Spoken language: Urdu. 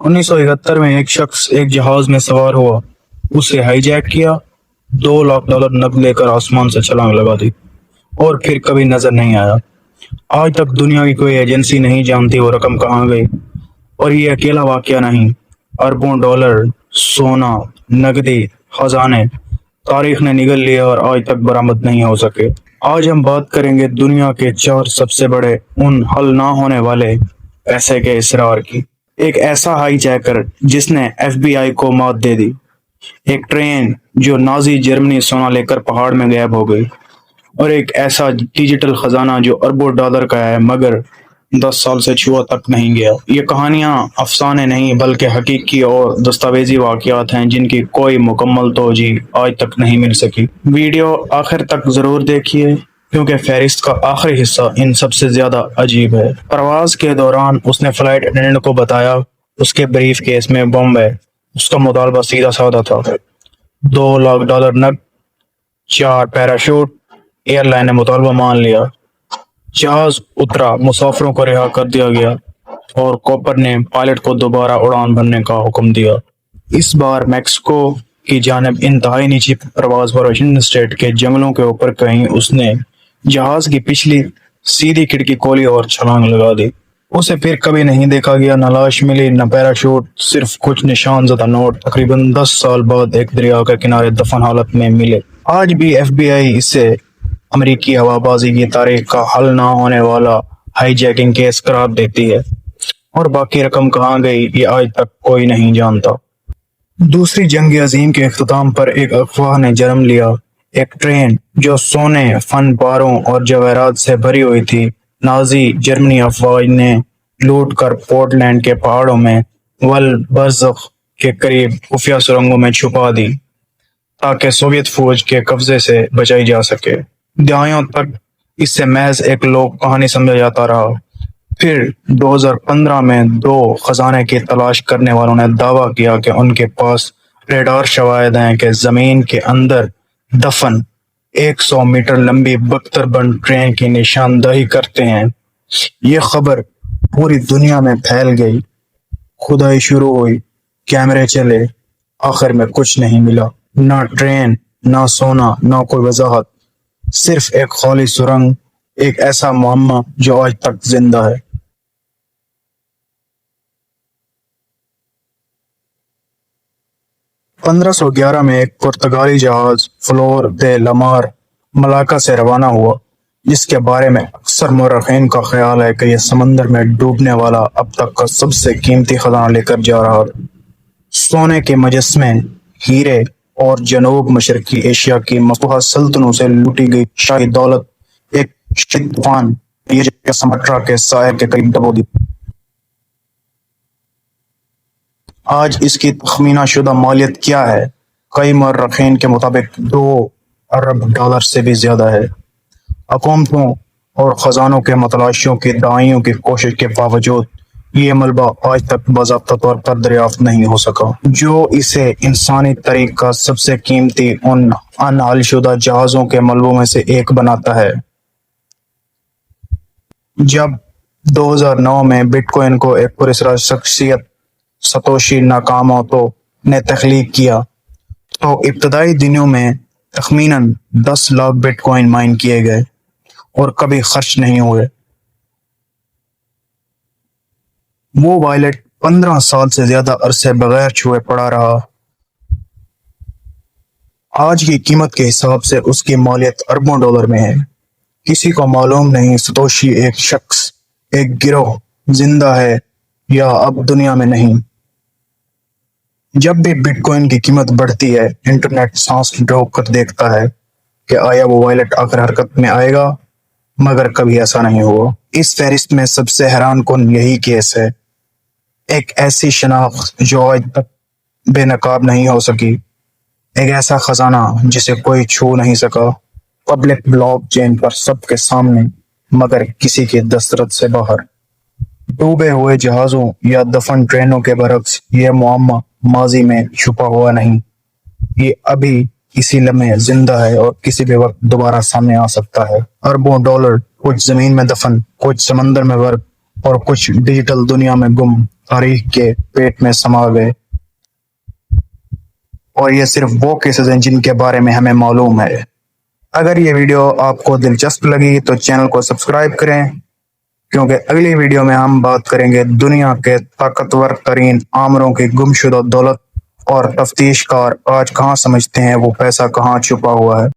1971 میں ایک شخص ایک جہاز میں سوار ہوا، اسے ہائی جیک کیا، $2 لاکھ نقد لے کر آسمان سے چھلانگ لگا دی اور پھر کبھی نظر نہیں آیا۔ آج تک دنیا کی کوئی ایجنسی نہیں جانتی وہ رقم کہاں گئی، اور یہ اکیلا واقعہ نہیں، اربوں ڈالر، سونا، نقدی، خزانے تاریخ نے نگل لیا اور آج تک برآمد نہیں ہو سکے۔ آج ہم بات کریں گے دنیا کے 4 سب سے بڑے ان حل نہ ہونے والے پیسے کے اسرار کی۔ ایک ایسا ہائی جیکر جس نے FBI کو مات دے دی، ایک ٹرین جو نازی جرمنی سونا لے کر پہاڑ میں غائب ہو گئی، اور ایک ایسا ڈیجیٹل خزانہ جو اربوں ڈالر کا ہے مگر 10 سال سے چھوا تک نہیں گیا۔ یہ کہانیاں افسانے نہیں بلکہ حقیقی اور دستاویزی واقعات ہیں جن کی کوئی مکمل توجیہ آج تک نہیں مل سکی۔ ویڈیو آخر تک ضرور دیکھیے کیونکہ فہرست کا آخری حصہ ان سب سے زیادہ عجیب ہے۔ پرواز کے دوران اس نے فلائٹ اٹینڈنٹ کو بتایا اس کے بریف کیس میں بم ہے۔ اس کا مطالبہ سیدھا سادہ تھا، $2 لاکھ نقد، 4 پیراشوٹ۔ ایئر لائن نے مطالبہ مان لیا، جہاز اترا، مسافروں کو رہا کر دیا گیا اور کوپر نے پائلٹ کو دوبارہ اڑان بھرنے کا حکم دیا۔ اس بار میکسیکو کی جانب انتہائی نیچی پرواز پر واشنگٹن اسٹیٹ کے جنگلوں کے اوپر کہیں اس نے جہاز کی پچھلی سیدھی کھڑکی کھولی اور چھلانگ لگا دی۔ اسے پھر کبھی نہیں دیکھا گیا، نہ لاش ملی نہ پیراشوٹ، صرف کچھ نشان زدہ نوٹ تقریباً 10 سال بعد ایک دریا کے کنارے دفن حالت میں ملے۔ آج بھی FBI اسے امریکی ہوا بازی کی تاریخ کا حل نہ ہونے والا ہائی جیکنگ کیس قرار دیتی ہے، اور باقی رقم کہاں گئی یہ آج تک کوئی نہیں جانتا۔ دوسری جنگ عظیم کے اختتام پر ایک افواہ نے جنم لیا۔ ایک ٹرین جو سونے، فن پاروں اور جواہرات سے بھری ہوئی تھی، نازی جرمنی افواج نے لوٹ کر پورٹ لینڈ کے پہاڑوں میں ولبرزخ کے قریب خفیہ سرنگوں میں چھپا دی تاکہ سوویت فوج کے قبضے سے بچائی جا سکے۔ دہائیوں تک اس سے محض ایک لوک کہانی سمجھا جاتا رہا۔ پھر 2015 میں 2 خزانے کی تلاش کرنے والوں نے دعویٰ کیا کہ ان کے پاس ریڈار شواہد ہیں کہ زمین کے اندر دفن 100 میٹر لمبی بختر بند ٹرین کی نشاندہی کرتے ہیں۔ یہ خبر پوری دنیا میں پھیل گئی، کھدائی شروع ہوئی، کیمرے چلے، آخر میں کچھ نہیں ملا، نہ ٹرین، نہ سونا، نہ کوئی وضاحت، صرف ایک خالی سرنگ، ایک ایسا معمہ جو آج تک زندہ ہے۔ 1511 میں ایک پرتگالی جہاز فلور دے لامار ملاکا سے روانہ ہوا، جس کے بارے میں اکثر مورخین کا خیال ہے کہ یہ سمندر میں ڈوبنے والا اب تک کا سب سے قیمتی خزانہ لے کر جا رہا تھا۔ سونے کے مجسمے، ہیرے اور جنوب مشرقی ایشیا کی مفتوحہ سلطنتوں سے لوٹی گئی شاہی دولت ایک شدید طوفان یہ سمٹرا کے ساحل کے قریب دبو دی۔ آج اس کی تخمینہ شدہ مالیت کیا ہے؟ کئی مورخین کے مطابق $2 ارب سے بھی زیادہ ہے۔ حکومتوں اور خزانوں کے متلاشیوں کی دہائیوں کی کوشش کے باوجود یہ ملبہ آج تک باضابطہ طور پر دریافت نہیں ہو سکا، جو اسے انسانی تاریخ کا سب سے قیمتی ان حل شدہ جہازوں کے ملبوں میں سے ایک بناتا ہے۔ جب 2009 میں بٹ کوائن کو ایک پراسرار شخصیت ستوشی ناکاموتو نے تخلیق کیا تو ابتدائی دنوں میں تخمیناً 10 لاکھ بٹ کوائن مائن کیے گئے اور کبھی خرچ نہیں ہوئے۔ وہ وائلٹ 15 سال سے زیادہ عرصے بغیر چھوئے پڑا رہا۔ آج کی قیمت کے حساب سے اس کی مالیت اربوں ڈالر میں ہے۔ کسی کو معلوم نہیں ستوشی ایک شخص، ایک گروہ زندہ ہے یا اب دنیا میں نہیں۔ جب بھی بٹ کوائن کی قیمت بڑھتی ہے، انٹرنیٹ سانس روک کر دیکھتا ہے کہ آیا وہ وائلٹ آخر حرکت میں آئے گا، مگر کبھی ایسا نہیں ہوا۔ اس فہرست میں سب سے حیران کن یہی کیس ہے، ایک ایسی شناخت جو آج تک بے نقاب نہیں ہو سکی، ایک ایسا خزانہ جسے کوئی چھو نہیں سکا، پبلک بلاک چین پر سب کے سامنے مگر کسی کی دسترس سے باہر۔ ڈوبے ہوئے جہازوں یا دفن ٹرینوں کے برعکس یہ معمہ ماضی میں چھپا ہوا نہیں، یہ ابھی اسی لمحے زندہ ہے اور کسی بھی وقت دوبارہ سامنے آ سکتا ہے۔ اربوں ڈالر، کچھ زمین میں دفن، کچھ سمندر میں غرق اور کچھ ڈیجیٹل دنیا میں گم، تاریخ کے پیٹ میں سما گئے، اور یہ صرف وہ کیسز ہیں جن کے بارے میں ہمیں معلوم ہے۔ اگر یہ ویڈیو آپ کو دلچسپ لگی تو چینل کو سبسکرائب کریں، کیونکہ اگلی ویڈیو میں ہم بات کریں گے دنیا کے طاقتور ترین آمروں کی گمشدہ دولت، اور تفتیش کار آج کہاں سمجھتے ہیں وہ پیسہ کہاں چھپا ہوا ہے۔